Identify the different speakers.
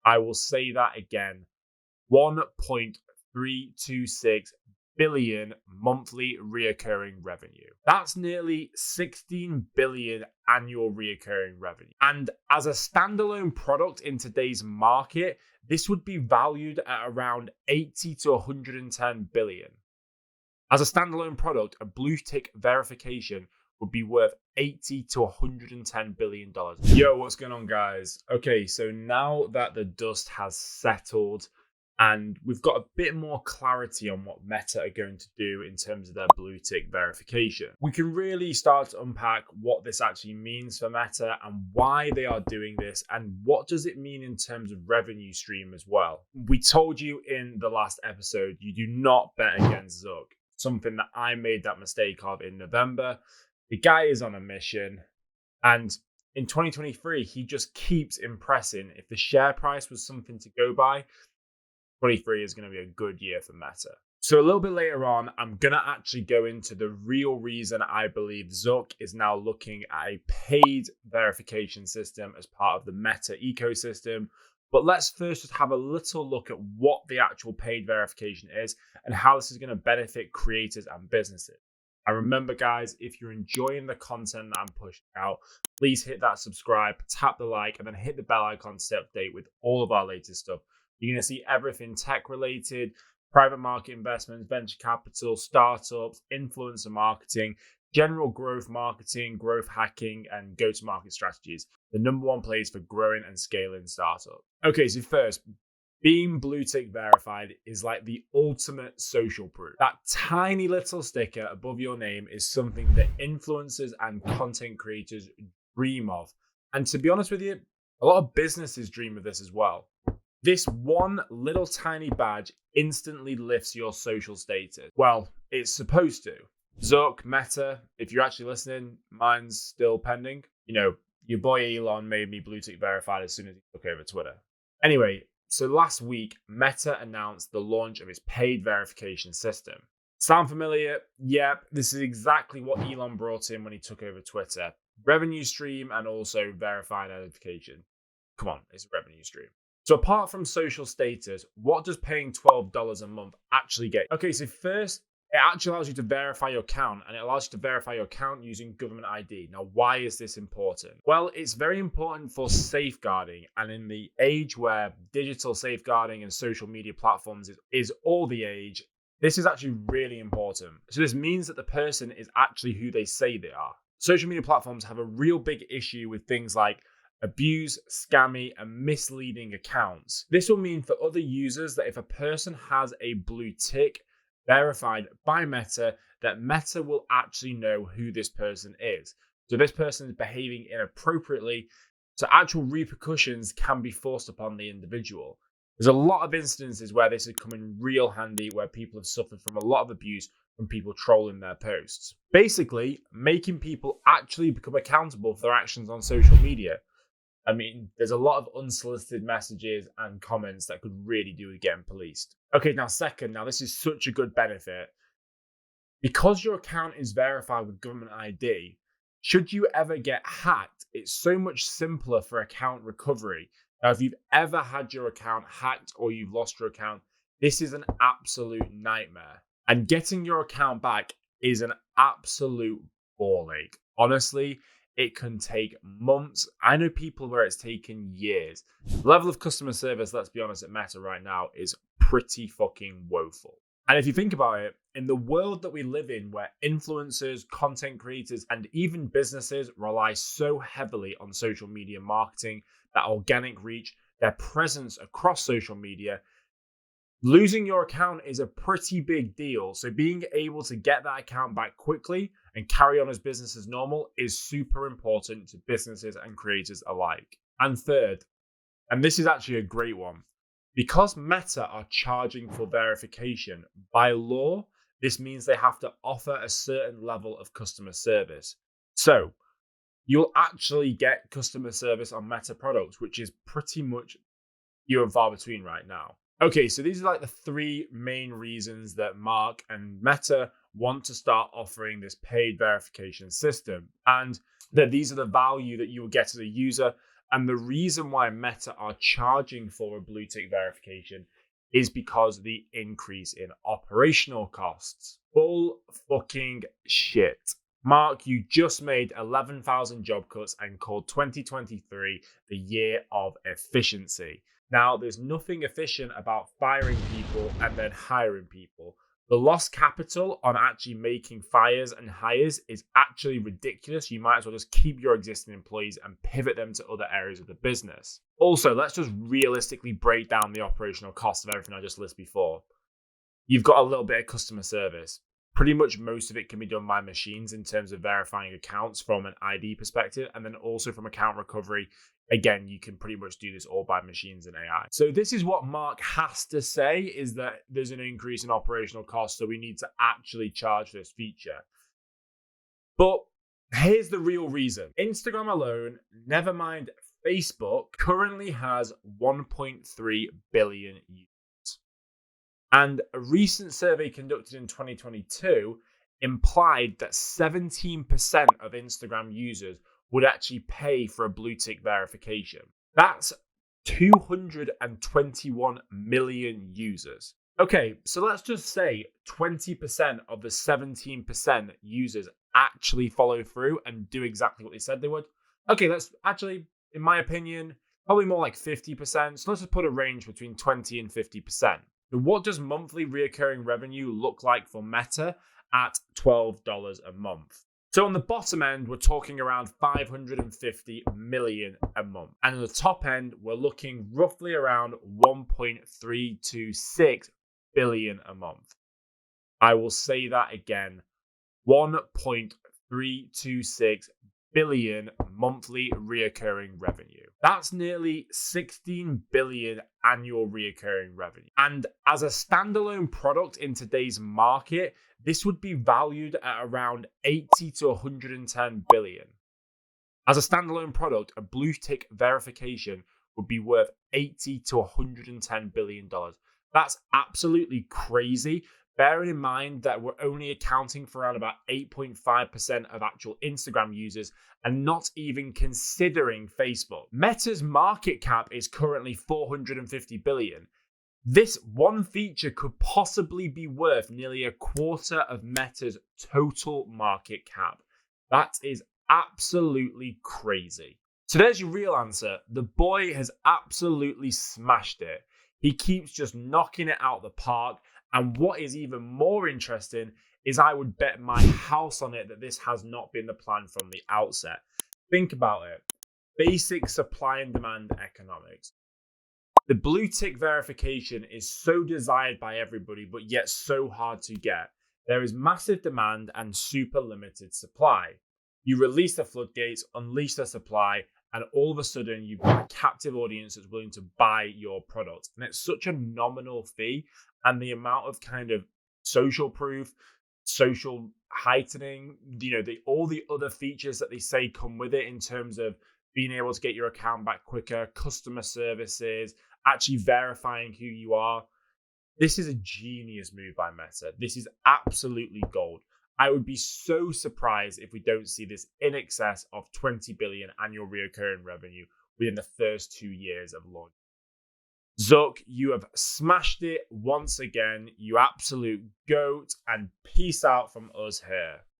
Speaker 1: I will say that again. 1.326 billion monthly reoccurring revenue. That's nearly 16 billion annual reoccurring revenue. And as a standalone product in today's market, this would be valued at around 80 to 110 billion. As a standalone product, a blue tick verification would be worth 80 to 110 billion dollars. Yo, what's going on, guys? Okay, so now that the dust has settled and we've got a bit more clarity on what Meta are going to do in terms of their blue tick verification, we can really start to unpack what this actually means for Meta and why they are doing this and what does it mean in terms of revenue stream as well. We told you in the last episode, you do not bet against Zuck, something that I made that mistake of in November. The guy is on a mission, and in 2023, he just keeps impressing. If the share price was something to go by, 23 is going to be a good year for Meta. So a little bit later on, I'm going to actually go into the real reason I believe Zuck is now looking at a paid verification system as part of the Meta ecosystem. But let's first just have a little look at what the actual paid verification is and how this is going to benefit creators and businesses. And remember, guys, if you're enjoying the content that I'm pushing out, please hit that subscribe, tap the like, and then hit the bell icon to stay updated with all of our latest stuff. You're going to see everything tech related, private market investments, venture capital, startups, influencer marketing, general growth marketing, growth hacking, and go-to-market strategies. The number one place for growing and scaling startups. Okay, so first, being blue tick verified is like the ultimate social proof. That tiny little sticker above your name is something that influencers and content creators dream of. And to be honest with you, a lot of businesses dream of this as well. This one little tiny badge instantly lifts your social status. Well, it's supposed to. Zuck, Meta, if you're actually listening, mine's still pending. You know, your boy Elon made me blue tick verified as soon as he took over Twitter. Anyway, so last week, Meta announced the launch of its paid verification system. Sound familiar? Yep, this is exactly what Elon brought in when he took over Twitter. Revenue stream and also verified identification. Come on, it's a revenue stream. So apart from social status, what does paying $12 a month actually get? Okay, so first, it actually allows you to verify your account, and it allows you to verify your account using government ID. Now, why is this important? Well, it's very important for safeguarding, and in the age where digital safeguarding and social media platforms is all the age, this is actually really important. So this means that the person is actually who they say they are. Social media platforms have a real big issue with things like abuse, scammy, and misleading accounts. This will mean for other users that if a person has a blue tick verified by Meta, that Meta will actually know who this person is. So this person is behaving inappropriately, so actual repercussions can be forced upon the individual. There's a lot of instances where this has come in real handy, where people have suffered from a lot of abuse from people trolling their posts. Basically, making people actually become accountable for their actions on social media. I mean, there's a lot of unsolicited messages and comments that could really do with getting policed. Okay, now this is such a good benefit. Because your account is verified with government ID, should you ever get hacked, it's so much simpler for account recovery. Now, if you've ever had your account hacked or you've lost your account, this is an absolute nightmare. And getting your account back is an absolute ball ache. Honestly, it can take months. I know people where it's taken years. The level of customer service, let's be honest, at Meta right now is pretty fucking woeful. And if you think about it, in the world that we live in, where influencers, content creators, and even businesses rely so heavily on social media marketing, that organic reach, their presence across social media, losing your account is a pretty big deal. So being able to get that account back quickly and carry on as business as normal is super important to businesses and creators alike. And third, and this is actually a great one, because Meta are charging for verification, by law, this means they have to offer a certain level of customer service. So you'll actually get customer service on Meta products, which is pretty much few and far between right now. Okay, so these are like the three main reasons that Mark and Meta want to start offering this paid verification system, and that these are the value that you will get as a user And the reason why Meta are charging for a blue tick verification is because of the increase in operational costs. Bull fucking shit. Mark, you just made 11,000 job cuts and called 2023 the year of efficiency. Now, there's nothing efficient about firing people and then hiring people. The lost capital on actually making fires and hires is actually ridiculous. You might as well just keep your existing employees and pivot them to other areas of the business. Also, let's just realistically break down the operational cost of everything I just listed before. You've got a little bit of customer service. Pretty much most of it can be done by machines in terms of verifying accounts from an ID perspective, and then also from account recovery. Again, you can pretty much do this all by machines and AI. So this is what Mark has to say, is that there's an increase in operational costs, so we need to actually charge this feature. But here's the real reason. Instagram alone, never mind Facebook, currently has 1.3 billion users. And a recent survey conducted in 2022 implied that 17% of Instagram users would actually pay for a blue tick verification. That's 221 million users. Okay, so let's just say 20% of the 17% users actually follow through and do exactly what they said they would. Okay, let's actually, in my opinion, probably more like 50%. So let's just put a range between 20 and 50%. What does monthly recurring revenue look like for Meta at $12 a month? So on the bottom end, we're talking around 550 million a month. And on the top end, we're looking roughly around 1.326 billion a month. I will say that again, 1.326 billion monthly reoccurring revenue. That's nearly 16 billion annual reoccurring revenue. And as a standalone product in today's market, this would be valued at around 80 to 110 billion. As a standalone product, a blue tick verification would be worth 80 to 110 billion dollars. That's absolutely crazy. Bearing in mind that we're only accounting for around about 8.5% of actual Instagram users and not even considering Facebook. Meta's market cap is currently 450 billion. This one feature could possibly be worth nearly a quarter of Meta's total market cap. That is absolutely crazy. So there's your real answer. The boy has absolutely smashed it. He keeps just knocking it out the park. And what is even more interesting is I would bet my house on it that this has not been the plan from the outset. Think about it. Basic supply and demand economics. The blue tick verification is so desired by everybody, but yet so hard to get. There is massive demand and super limited supply. You release the floodgates, unleash the supply, and all of a sudden you've got a captive audience that's willing to buy your product. And it's such a nominal fee. And the amount of kind of social proof, social heightening, all the other features that they say come with it in terms of being able to get your account back quicker, customer services, actually verifying who you are. This is a genius move by Meta. This is absolutely gold. I would be so surprised if we don't see this in excess of 20 billion annual recurring revenue within the first 2 years of launch. Zuck, you have smashed it once again, you absolute goat, and peace out from us here.